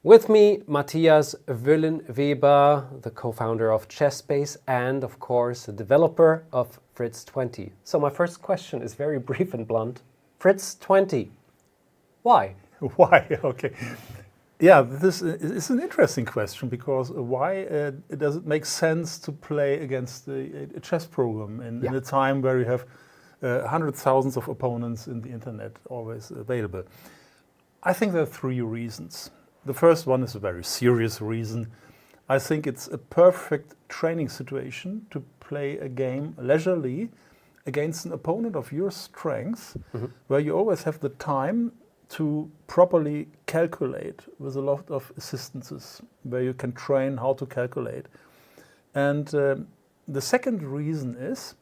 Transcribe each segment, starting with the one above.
With me, Matthias Wüllenweber, the co-founder of ChessBase and, of course, the developer of Fritz 20. So my first question is very brief and blunt. Fritz 20, why? Why? Okay. Yeah, this is an interesting question because why does it make sense to play against a chess program in a time where you have hundreds of thousands of opponents in the internet always available? I think there are three reasons. The first one is a very serious reason. I think it's a perfect training situation to play a game leisurely against an opponent of your strength, where you always have the time to properly calculate with a lot of assistances, where you can train how to calculate. And the second reason is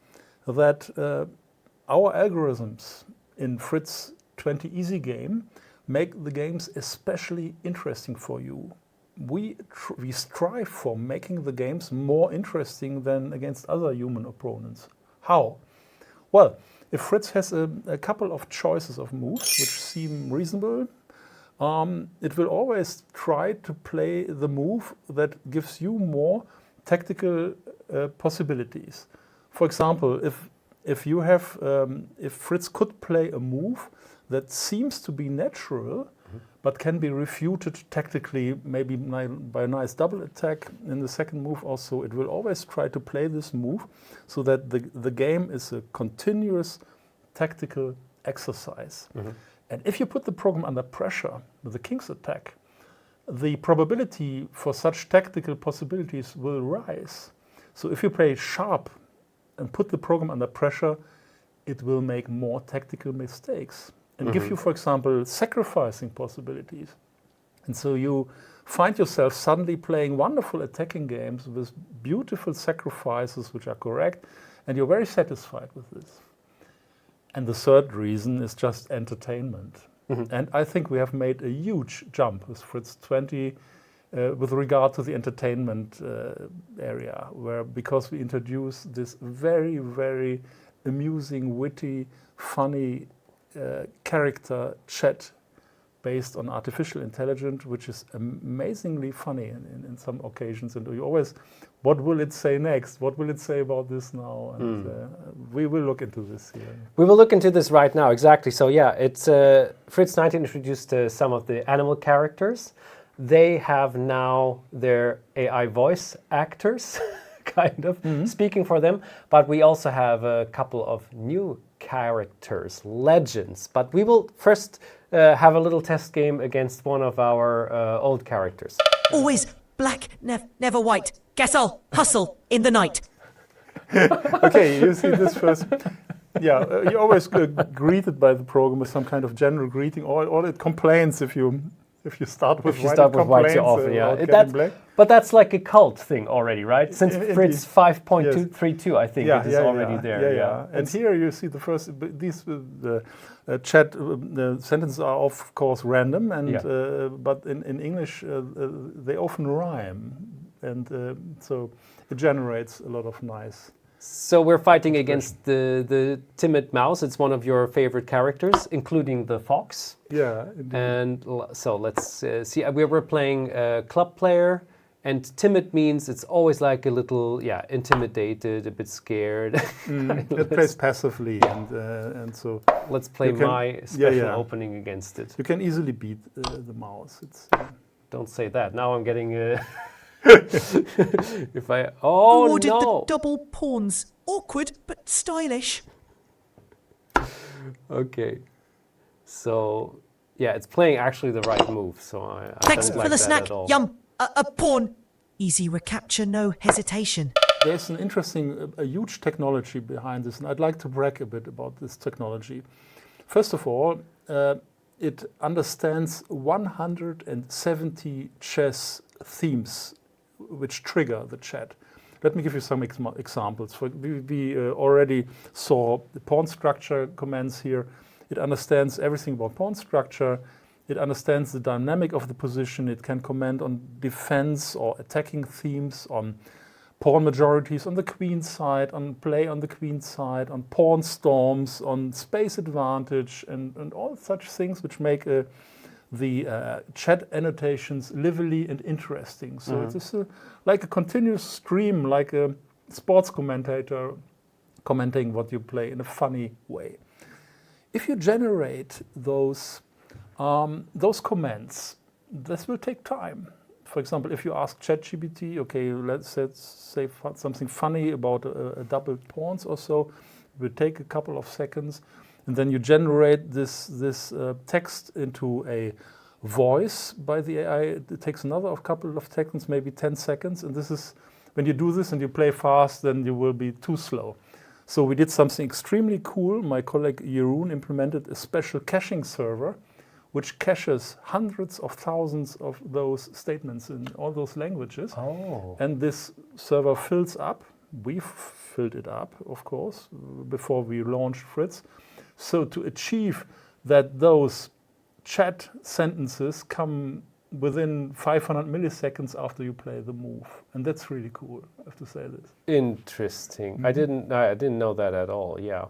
that our algorithms in Fritz 20 Easy Game make the games especially interesting for you. We strive for making the games more interesting than against other human opponents. How? Well, if Fritz has a couple of choices of moves which seem reasonable, it will always try to play the move that gives you more tactical possibilities. For example, if Fritz could play a move that seems to be natural, but can be refuted tactically, maybe by a nice double attack in the second move also, it will always try to play this move so that the game is a continuous tactical exercise. And if you put the program under pressure with the king's attack, the probability for such tactical possibilities will rise. So if you play sharp and put the program under pressure, it will make more tactical mistakes and give you, for example, sacrificing possibilities. And so you find yourself suddenly playing wonderful attacking games with beautiful sacrifices which are correct, and you're very satisfied with this. And the third reason is just entertainment. And I think we have made a huge jump with Fritz 20 with regard to the entertainment area, because we introduce this very, very amusing, witty, funny character chat based on artificial intelligence, which is amazingly funny in some occasions. And you always, what will it say next? What will it say about this now? And we will look into this here. We will look into this right now, exactly. So yeah, it's Fritz 19 introduced some of the animal characters. They have now their AI voice actors kind of speaking for them, but we also have a couple of new characters, legends. But we will first have a little test game against one of our old characters. Always black, never white. Kessel, hustle in the night. Okay, you see this first. Yeah, you're always greeted by the program with some kind of general greeting, or it complains if you start with white too often. Yeah, but that's like a cult thing already, right? Since Fritz 5.232, I think it is already there. Yeah. And here you see the first. The chat. The sentences are of course random, and but in English they often rhyme, and so it generates a lot of nice. So we're fighting against the timid mouse. It's one of your favorite characters, including the fox. Yeah. Indeed. And so let's see. We were playing a club player, and timid means it's always like a little, intimidated, a bit scared. It plays passively, and so let's play my special opening against it. You can easily beat the mouse. Don't say that. Now I'm getting. If I awarded no! The double pawns. Awkward but stylish. Okay, so it's playing actually the right move. So I Thanks don't for like the that snack. at all. Yum. A pawn. Easy recapture, no hesitation. There's an interesting, a huge technology behind this, and I'd like to brag a bit about this technology. First of all, it understands 170 chess themes which trigger the chat. Let me give you some examples. We already saw the pawn structure commands here. It understands everything about pawn structure. It understands the dynamic of the position. It can comment on defense or attacking themes, on pawn majorities on the queen side, on play on the queen side, on pawn storms, on space advantage, and all such things which make the the chat annotations lively and interesting. So it is like a continuous stream, like a sports commentator commenting what you play in a funny way. If you generate those comments, this will take time. For example, if you ask ChatGPT, okay, let's say something funny about a double pawns or so, it will take a couple of seconds, and then you generate this text into a voice by the AI. It takes another couple of seconds, maybe 10 seconds, and this is, when you do this and you play fast, then you will be too slow. So we did something extremely cool. My colleague Jeroen implemented a special caching server which caches hundreds of thousands of those statements in all those languages. Oh. And this server fills up. We filled it up, of course, before we launched Fritz. So to achieve that those chat sentences come within 500 milliseconds after you play the move, and that's really cool. I have to say this. Interesting. I didn't know that at all. Yeah,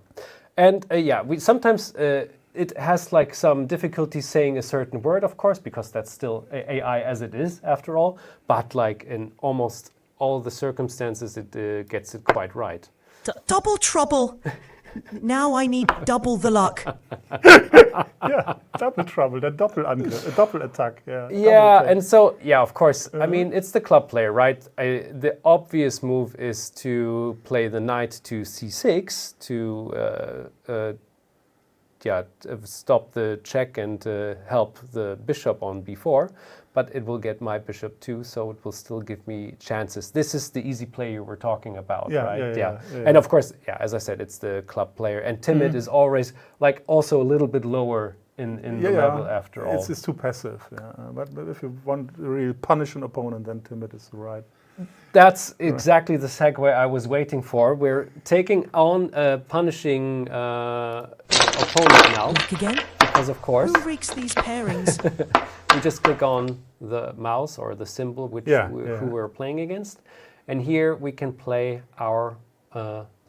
and we sometimes it has like some difficulty saying a certain word, of course, because that's still AI as it is after all. But like in almost all the circumstances, it gets it quite right. Double trouble. Now I need double the luck. Yeah, double trouble, a double attack. Yeah, yeah, and so, of course, I mean, it's the club player, right? The obvious move is to play the knight to c6 to stop the check and help the bishop on b4, but it will get my bishop too, so it will still give me chances. This is the easy play you were talking about, right? Yeah. And of course, as I said, it's the club player, and timid is always like also a little bit lower in the level after all. It's too passive, but if you want to really punish an opponent, then timid is the right. That's exactly the segue I was waiting for. We're taking on a punishing opponent now. Luck again? Because of course. Who rigs these pairings? We just click on the mouse or the symbol who we're playing against. And here we can play our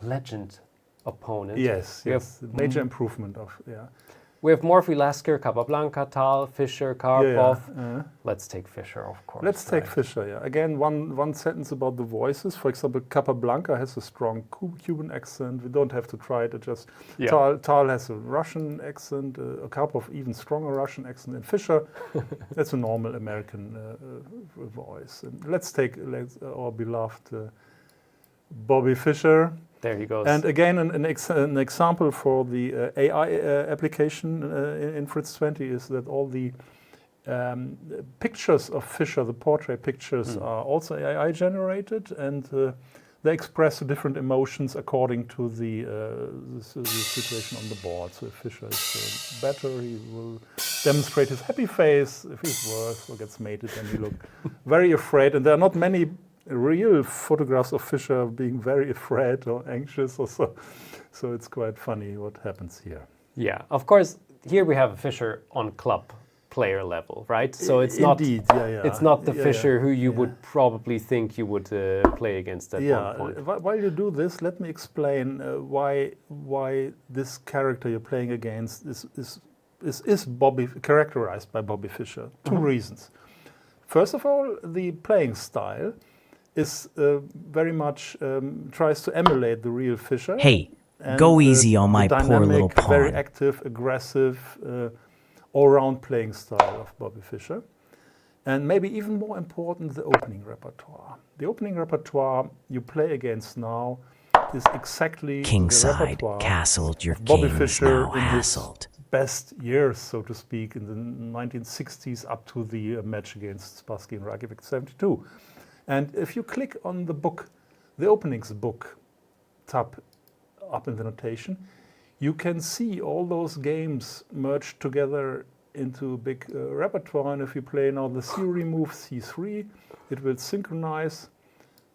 legend opponent. Yes, major improvement of, We have Morphy, Lasker, Capablanca, Tal, Fischer, Karpov. Let's take Fischer, of course. Let's take Fischer, Again, one sentence about the voices. For example, Capablanca has a strong Cuban accent. We don't have to try it. Tal has a Russian accent. Karpov even stronger Russian accent. And Fischer, that's a normal American voice. And let's take our beloved Bobby Fischer. There he goes. And again, an example for the AI application in Fritz 20 is that all the pictures of Fischer, the portrait pictures, are also AI generated, and they express different emotions according to the situation on the board. So if Fischer is better, he will demonstrate his happy face. If he's worse or gets mated, then he look very afraid. And there are not many real photographs of Fischer being very afraid or anxious or so. So it's quite funny what happens here. Yeah, of course, here we have a Fischer on club player level, right? So it's it's not the Fischer who you would probably think you would play against at one point. While you do this, let me explain why this character you're playing against is characterized by Bobby Fischer. Two reasons. First of all, the playing style is very much tries to emulate the real Fischer. Hey, go easy on my poor little pawn. Very active, aggressive, all-round playing style of Bobby Fischer. And maybe even more important, the opening repertoire. The opening repertoire you play against now is exactly Kingside, the repertoire castled, your Bobby king's Fischer now in hassled. his best years, so to speak, in the 1960s up to the match against Spassky in Reykjavik 72. And if you click on the book, the openings book tab up in the notation, you can see all those games merged together into a big repertoire. And if you play now the theory move C3, it will synchronize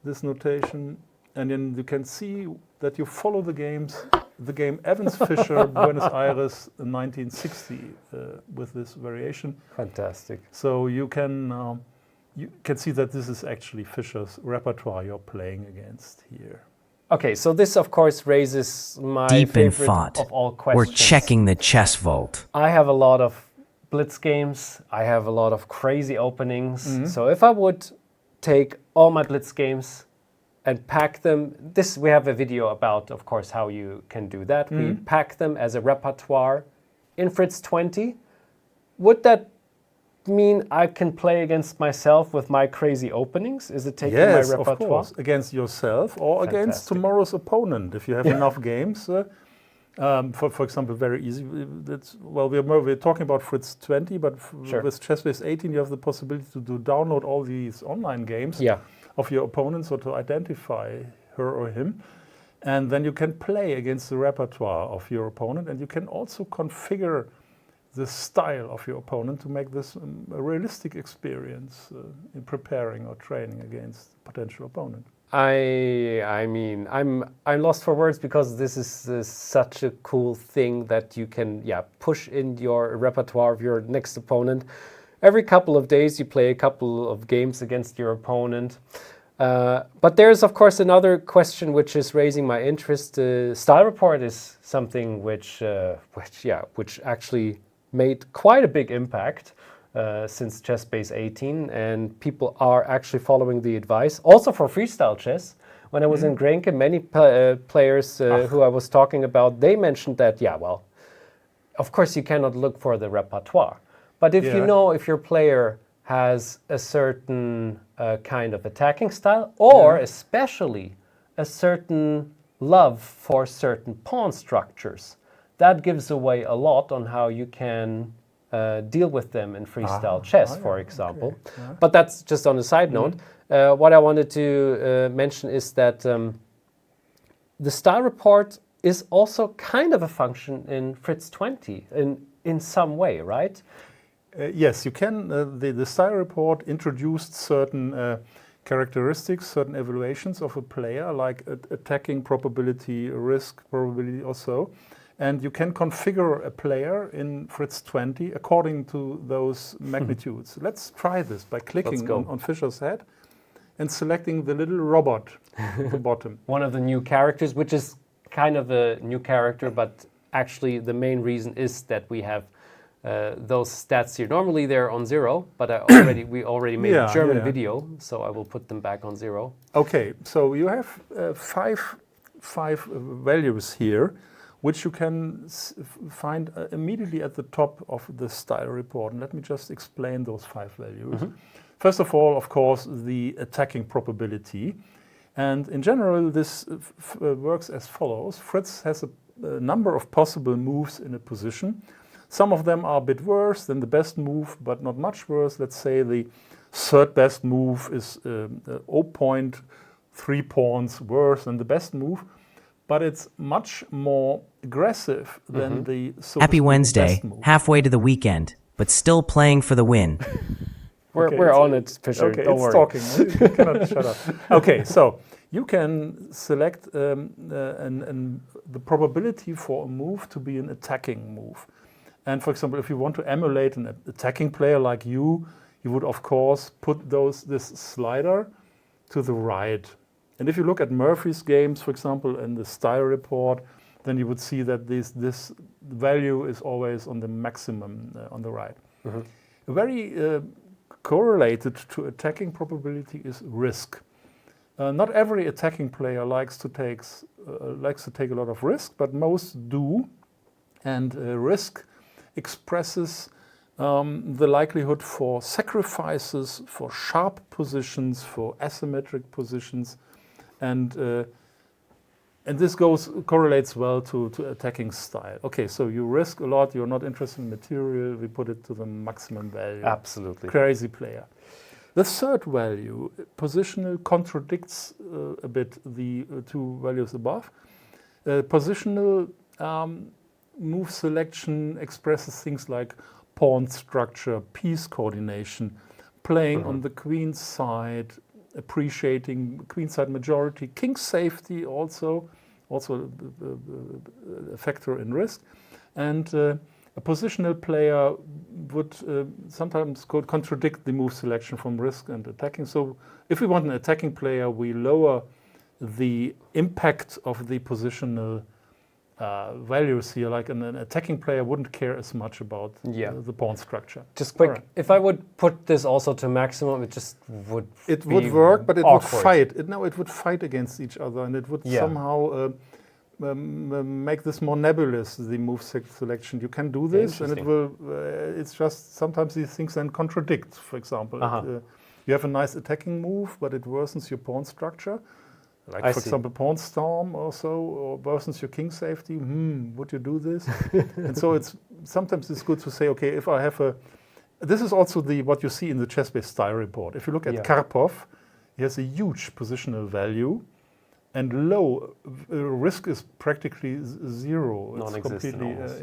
this notation. And then you can see that you follow the games, the game Evans-Fischer, Buenos Aires, 1960, with this variation. Fantastic. So you can see that this is actually Fischer's repertoire you're playing against here. Okay, so this of course raises my Deep in favorite thought. of all questions. We're checking the chess vault. I have a lot of blitz games. I have a lot of crazy openings. So if I would take all my blitz games and pack them, we have a video about, of course, how you can do that. We pack them as a repertoire in Fritz 20. Would that mean I can play against myself with my crazy openings? Is it taking my repertoire? Yes, of course, against yourself or against tomorrow's opponent. If you have enough games, for example, very easy. We're talking about Fritz 20, but with ChessBase 18, you have the possibility to download all these online games of your opponents or to identify her or him. And then you can play against the repertoire of your opponent, and you can also configure the style of your opponent to make this a realistic experience in preparing or training against a potential opponent. I mean, I'm lost for words because this is such a cool thing that you can push in your repertoire of your next opponent. Every couple of days you play a couple of games against your opponent. But there's of course another question which is raising my interest. Style report is something which actually made quite a big impact since ChessBase 18, and people are actually following the advice. Also for freestyle chess, when I was in Grenke, many players who I was talking about, they mentioned that, of course you cannot look for the repertoire, but if you know if your player has a certain kind of attacking style, or especially a certain love for certain pawn structures, that gives away a lot on how you can deal with them in freestyle chess, for example. Okay. But that's just on a side note. What I wanted to mention is that the style report is also kind of a function in Fritz 20 in some way, right? Yes, you can. The style report introduced certain characteristics, certain evaluations of a player, like attacking probability, risk probability or so. And you can configure a player in Fritz 20 according to those magnitudes. Let's try this by clicking on Fischer's head and selecting the little robot at the bottom. One of the new characters, which is kind of a new character, but actually the main reason is that we have those stats here. Normally they're on 0, but we already made a German video, so I will put them back on 0. Okay, so you have five values here, which you can find immediately at the top of the style report. And let me just explain those 5 values. First of all, of course, the attacking probability. And in general, this works as follows. Fritz has a number of possible moves in a position. Some of them are a bit worse than the best move, but not much worse. Let's say the third best move is 0.3 pawns worse than the best move. But it's much more aggressive than the Happy Wednesday, halfway to the weekend, but still playing for the win. We're on it, Fischer. Okay, don't worry. Talking. You cannot shut up. Okay, so you can select the probability for a move to be an attacking move. And for example, if you want to emulate an attacking player like you would of course put this slider to the right. And if you look at Morphy's games, for example, in the style report, then you would see that this value is always on the maximum on the right. Very correlated to attacking probability is risk. Not every attacking player likes to take a lot of risk, but most do. And risk expresses the likelihood for sacrifices, for sharp positions, for asymmetric positions. And this correlates well to attacking style. Okay, so you risk a lot, you're not interested in material, we put it to the maximum value. Absolutely. Crazy player. The third value, positional, contradicts a bit the 2 values above. Positional move selection expresses things like pawn structure, piece coordination, playing on the queen's side, appreciating queenside majority, king safety also a factor in risk, and a positional player would sometimes contradict the move selection from risk and attacking. So if we want an attacking player, we lower the impact of the positional values here. Like an attacking player wouldn't care as much about the pawn structure. Just quick, if I would put this also to maximum, it just would It would work, but it awkward. would fight. It would fight against each other, and it would somehow make this more nebulous, the move selection. You can do this, and it will. It's just sometimes these things then contradict. For example, you have a nice attacking move, but it worsens your pawn structure. Like, for example, pawn storm or worsens your king safety. Would you do this? And so sometimes it's good to say, okay, if I have this is also what you see in the chess-based style report. If you look at Karpov, he has a huge positional value, and low risk is practically zero. It's completely almost,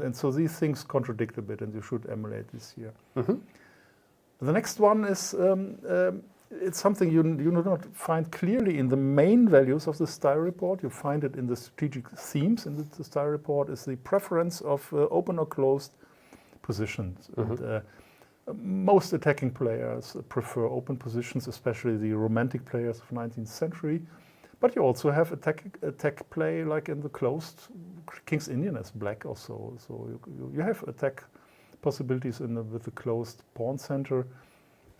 and so these things contradict a bit, and you should emulate this here. The next one is it's something you do not find clearly in the main values of the style report. You find it in the strategic themes in the style report. Is the preference of open or closed positions. And, most attacking players prefer open positions, especially the romantic players of the 19th century. But you also have attack play like in the closed King's Indian as black also. So you have attack possibilities with the closed pawn center.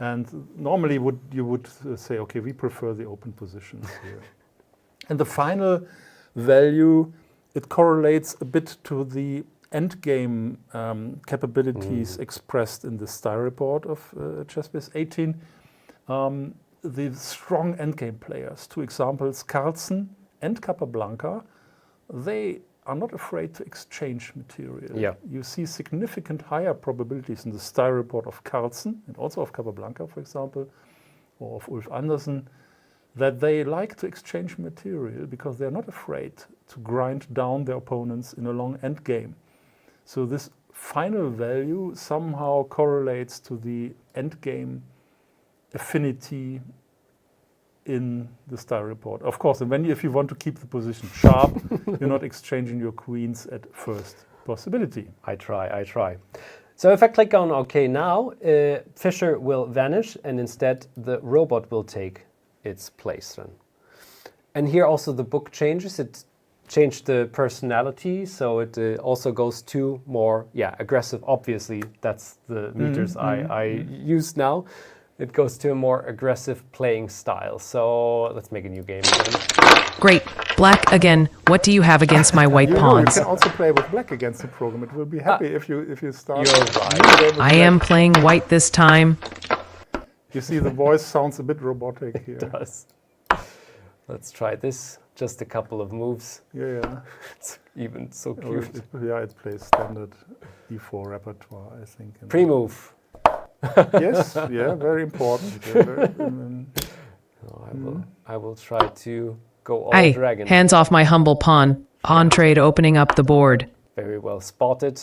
And normally you would say, okay, we prefer the open positions here. And the final value, it correlates a bit to the endgame capabilities expressed in the style report of Chess-Base 18. The strong endgame players, 2 examples, Carlsen and Capablanca, they are not afraid to exchange material. You see significant higher probabilities in the style report of Carlsen and also of Capablanca, for example, or of Ulf Andersen, that they like to exchange material because they're not afraid to grind down their opponents in a long endgame. So this final value somehow correlates to the endgame affinity in the style report. Of course, and if you want to keep the position sharp, you're not exchanging your queens at first possibility. I try. So if I click on OK now, Fischer will vanish, and instead the robot will take its place then. And here also the book changes. It changed the personality, so it also goes to more aggressive. Obviously, that's the meters I use now. It goes to a more aggressive playing style. So let's make a new game again. Great. Black again. What do you have against my white pawns? You can also play with black against the program. It will be happy if you start. You're right. I am playing white this time. You see the voice sounds a bit robotic here. It does. Let's try this. Just a couple of moves. Yeah. It's even so cute. It plays standard E4 repertoire, I think. Pre-move. Yes, very important. I will try to go all dragon. Hands off my humble pawn. Pawn trade opening up the board. Very well spotted.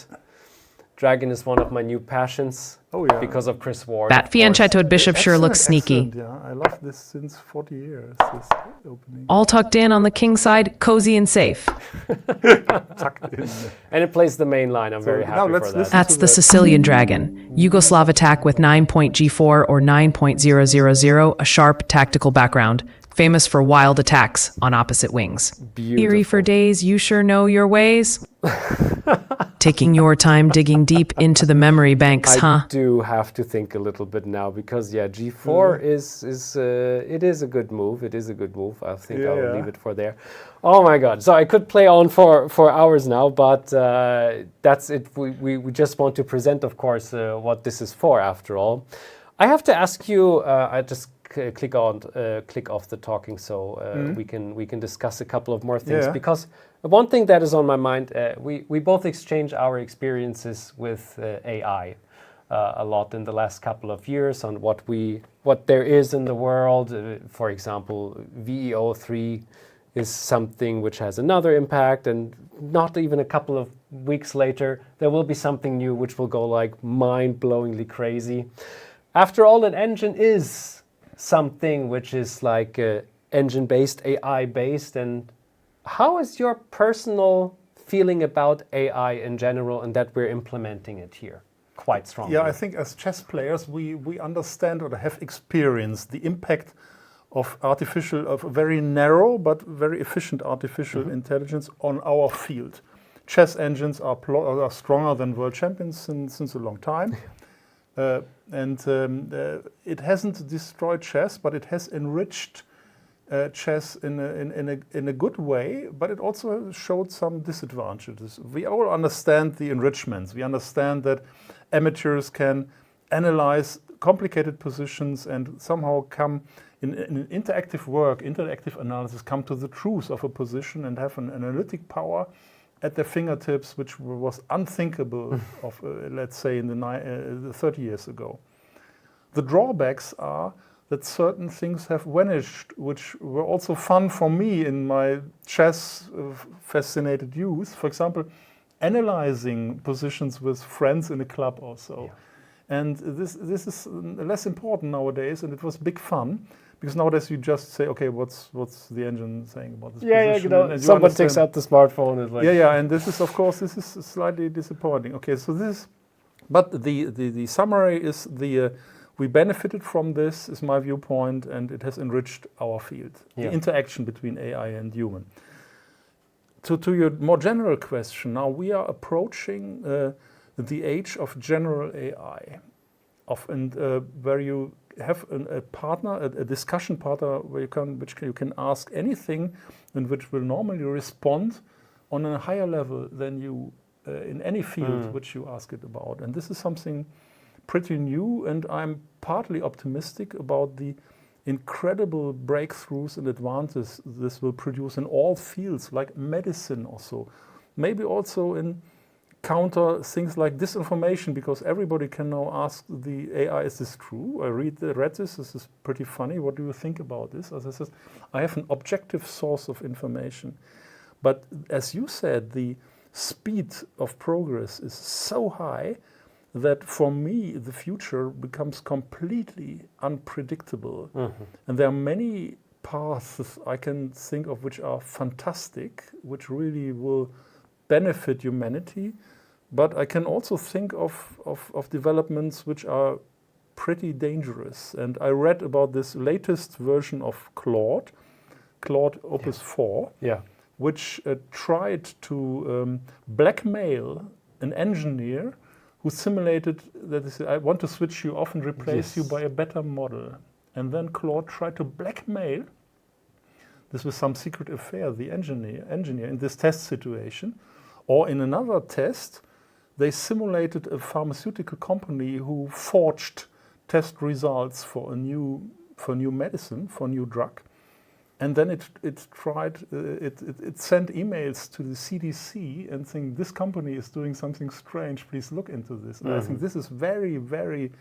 Dragon is one of my new passions because of Chris Ward. That fianchettoed bishop sure looks sneaky. Yeah, I love this since 40 years, this opening. All tucked in on the king side, cozy and safe. Tucked in. And it plays the main line. I'm very happy for that. That's the Sicilian dragon. Yugoslav attack with 9.G4 or 9.000, a sharp tactical background. Famous for wild attacks on opposite wings. Beautiful. Eerie for days, you sure know your ways. Taking your time digging deep into the memory banks, I do have to think a little bit now because G4 is a good move. It is a good move. I think I will leave it for there. Oh my God! So I could play on for hours now, but that's it. We just want to present, of course, what this is for. After all, I have to ask you. I just click off the talking so we can discuss a couple of more things because one thing that is on my mind, we both exchange our experiences with AI a lot in the last couple of years on what there is in the world. For example, VEO3 is something which has another impact, and not even a couple of weeks later there will be something new which will go like mind-blowingly crazy. After all, an engine is something which is like engine-based, AI-based. And how is your personal feeling about AI in general and that we're implementing it here quite strongly? Yeah, I think as chess players, we understand or have experienced the impact of very narrow but very efficient artificial intelligence on our field. Chess engines are stronger than world champions since a long time. It hasn't destroyed chess, but it has enriched chess in a good way, but it also showed some disadvantages. We all understand the enrichments. We understand that amateurs can analyze complicated positions and somehow come in interactive analysis, come to the truth of a position and have an analytic power at their fingertips, which was unthinkable of, let's say, in the 30 years ago. The drawbacks are that certain things have vanished, which were also fun for me in my chess-fascinated youth. For example, analyzing positions with friends in a club or so. Yeah. And this is less important nowadays, and it was big fun. Because nowadays you just say, okay, what's the engine saying about this position? Yeah, someone takes out the smartphone and like... Yeah, and this is, of course, this is slightly disappointing. Okay, so but the summary is we benefited from this, is my viewpoint, and it has enriched our field. Yeah. The interaction between AI and human. To your more general question, now we are approaching the age of general AI, where you have a partner, a discussion partner, which you can ask anything, and which will normally respond on a higher level than you in any field which you ask it about. And this is something pretty new, and I'm partly optimistic about the incredible breakthroughs and advances this will produce in all fields, like medicine also. Maybe also in counter things like disinformation, because everybody can now ask the AI, is this true? I read this is pretty funny. What do you think about this? As I said, I have an objective source of information. But as you said, the speed of progress is so high that for me, the future becomes completely unpredictable. And there are many paths I can think of which are fantastic, which really will benefit humanity. But I can also think of developments which are pretty dangerous. And I read about this latest version of Claude Opus 4, which tried to blackmail an engineer who simulated that he said, I want to switch you off and replace you by a better model. And then Claude tried to blackmail, this was some secret affair, the engineer in this test situation. Or in another test, they simulated a pharmaceutical company who forged test results for a new medicine, for a new drug. And then it sent emails to the CDC and saying, this company is doing something strange, please look into this. And I think this is very, very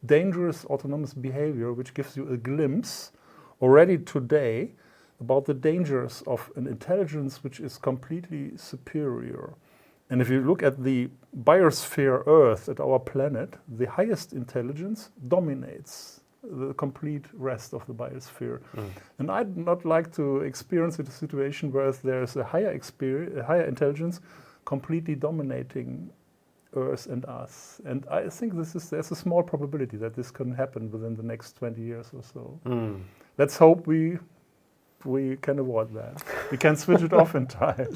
dangerous autonomous behavior, which gives you a glimpse already today about the dangers of an intelligence which is completely superior. And if you look at the biosphere Earth, at our planet, the highest intelligence dominates the complete rest of the biosphere. And I'd not like to experience a situation where there's a higher intelligence completely dominating Earth and us. And I think there's a small probability that this can happen within the next 20 years or so. Let's hope we can avoid that. We can switch it off in time.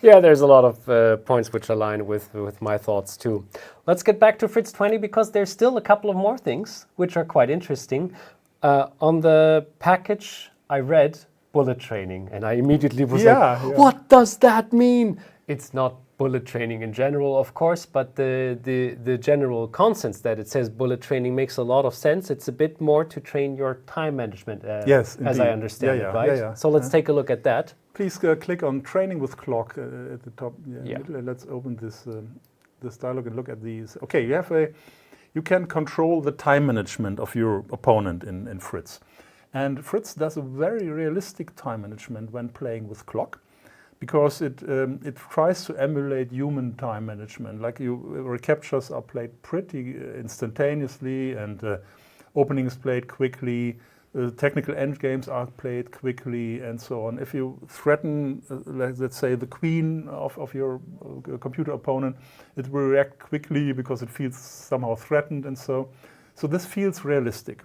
Yeah, there's a lot of points which align with my thoughts too. Let's get back to Fritz 20, because there's still a couple of more things which are quite interesting. On the package, I read bullet training, and I immediately was what does that mean? It's not bullet training in general, of course, but the general consensus that it says bullet training makes a lot of sense. It's a bit more to train your time management, yes, as I understand it, right? So let's take a look at that. Please click on Training with Clock at the top. Let's open this dialog and look at these. Okay, you can control the time management of your opponent in Fritz. And Fritz does a very realistic time management when playing with clock, because it tries to emulate human time management. Like recaptures are played pretty instantaneously, and opening is played quickly. Technical endgames are played quickly, and so on. If you threaten, let's say, the queen of your computer opponent, it will react quickly because it feels somehow threatened, and so this feels realistic.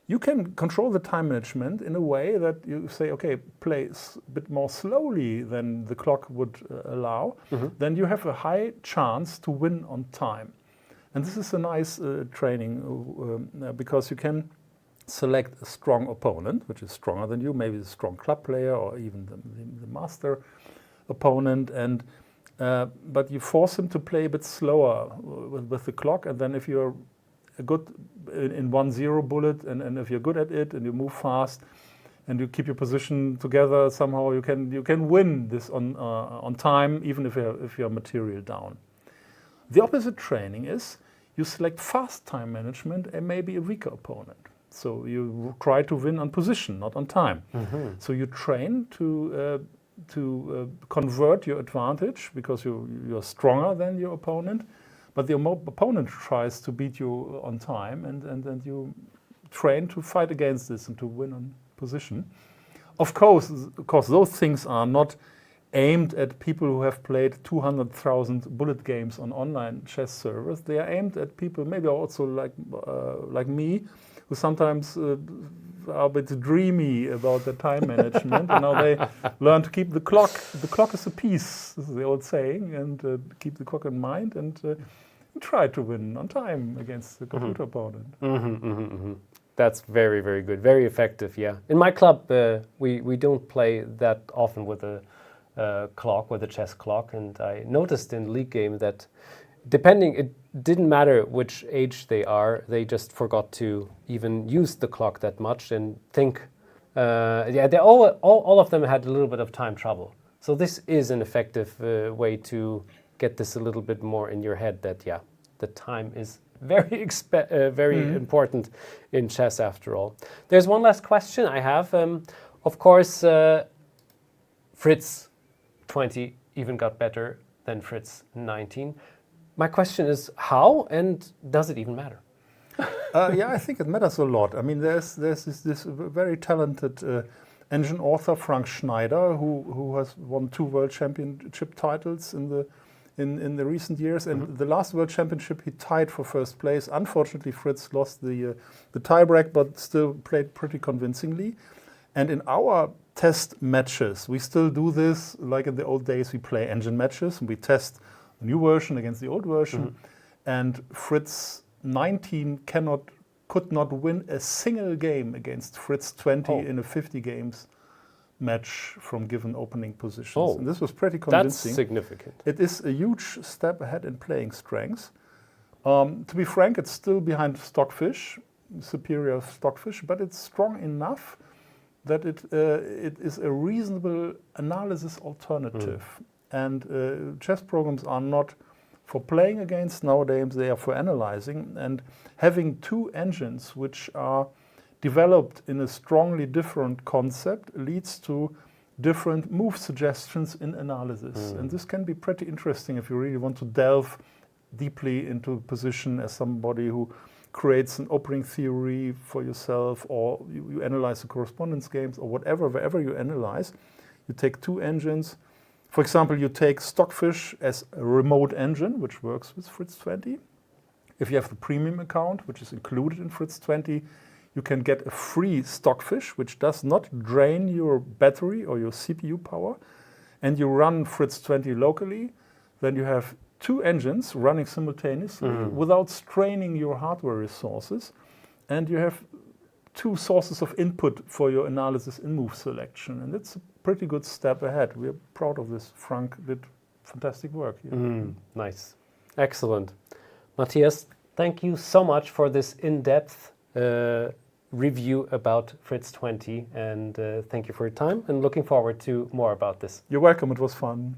you can control the time management in a way that you say, okay, play a bit more slowly than the clock would allow, then you have a high chance to win on time. And this is a nice training because you can select a strong opponent, which is stronger than you, maybe a strong club player or even the master opponent, and but you force him to play a bit slower with the clock, and then if you're good in 1-0 bullet, and if you're good at it and you move fast and you keep your position together, somehow you can win this on time, even if you're material down. The opposite training is you select fast time management and maybe a weaker opponent. So you try to win on position, not on time. So you train to convert your advantage because you're stronger than your opponent. But the opponent tries to beat you on time, and you train to fight against this and to win on position. Of course, those things are not aimed at people who have played 200,000 bullet games on online chess servers. They are aimed at people maybe also like me, who sometimes are a bit dreamy about the time management, and now they learn to keep the clock. The clock is a piece, this is the old saying, and keep the clock in mind and try to win on time against the computer opponent. That's very, very good, very effective. Yeah, in my club we don't play that often with a clock, with a chess clock, and I noticed in league game that it didn't matter which age they are, they just forgot to even use the clock that much and think. They all of them had a little bit of time trouble. So this is an effective way to get this a little bit more in your head that the time is very important in chess after all. There's one last question I have. Of course, Fritz 20 even got better than Fritz 19. My question is how, and does it even matter? I think it matters a lot. I mean, there's this very talented engine author, Frank Schneider, who has won 2 World Championship titles in the recent years, and the last World Championship he tied for first place. Unfortunately, Fritz lost the tiebreak, but still played pretty convincingly. And in our test matches, we still do this like in the old days. We play engine matches and we test the new version against the old version. And Fritz 19 could not win a single game against Fritz 20 in a 50 games match from given opening positions. And this was pretty convincing. That's significant. It is a huge step ahead in playing strengths. To be frank, it's still behind Stockfish, superior Stockfish, but it's strong enough that it is a reasonable analysis alternative. And chess programs are not for playing against nowadays, they are for analyzing. And having 2 engines which are developed in a strongly different concept leads to different move suggestions in analysis. And this can be pretty interesting if you really want to delve deeply into a position as somebody who creates an opening theory for yourself, or you analyze the correspondence games, or whatever, wherever you analyze, you take 2 engines. For example, you take Stockfish as a remote engine, which works with Fritz 20. If you have the premium account, which is included in Fritz 20, you can get a free Stockfish, which does not drain your battery or your CPU power, and you run Fritz 20 locally. Then you have 2 engines running simultaneously without straining your hardware resources, and you have 2 sources of input for your analysis and move selection, and it's a pretty good step ahead. We're proud of this. Frank did fantastic work here. Nice. Excellent. Matthias, thank you so much for this in-depth review about Fritz 20, and thank you for your time, and looking forward to more about this. You're welcome. It was fun.